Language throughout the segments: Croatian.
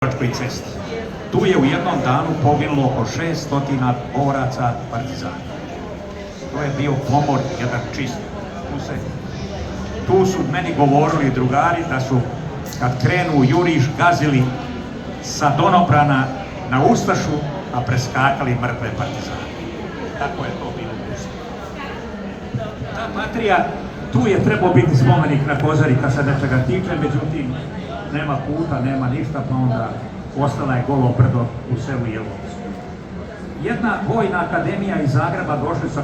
Jelovačkoj cesti. Tu je u jednom danu poginulo oko 600 boraca partizana. To je bio pomor jedan čist. Tu su meni govorili drugari da su kad krenu u juriš gazili sa Donobrana na Ustašu, a preskakali mrtve partizane. Tako je to bilo u Ustašu. Ta Patrija, tu je trebao biti spomenik na Kozari kad se nečega tiče, međutim nema puta, nema ništa, pa onda ostala je golo brdo u selu Jelovcu. Jedna vojna akademija iz Zagreba, došli su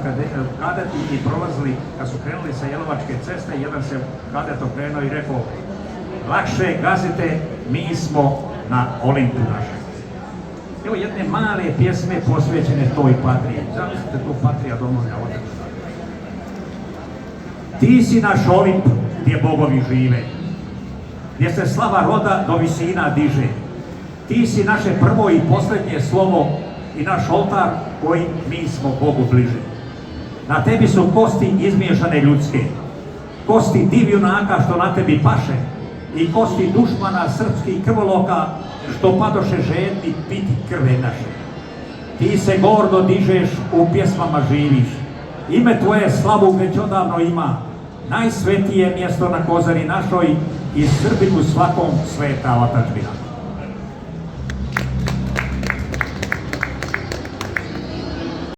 kadeti i prolazili, kad su krenuli sa Jelovačke ceste, jedan se kadet okrenuo i rekao: lakše gazite, mi smo na Olimpu našem. Evo jedne male pjesme posvećene toj Patriji. Zamislite tu Patrija domovina otečna. Ti si naš Olimp gdje bogovi žive, gdje se slava roda do visina diže. Ti si naše prvo i posljednje slovo i naš oltar koji mi smo Bogu bliže. Na tebi su kosti izmiješane ljudske, kosti div junaka što na tebi paše i kosti dušmana srpskih krvoloka što padoše žedni piti krve naše. Ti se gordo dižeš, u pjesmama živiš, ime tvoje slavu već odavno ima, najsvetije mjesto na Kozari našoj i Srbinu svakom sveta otadžbina.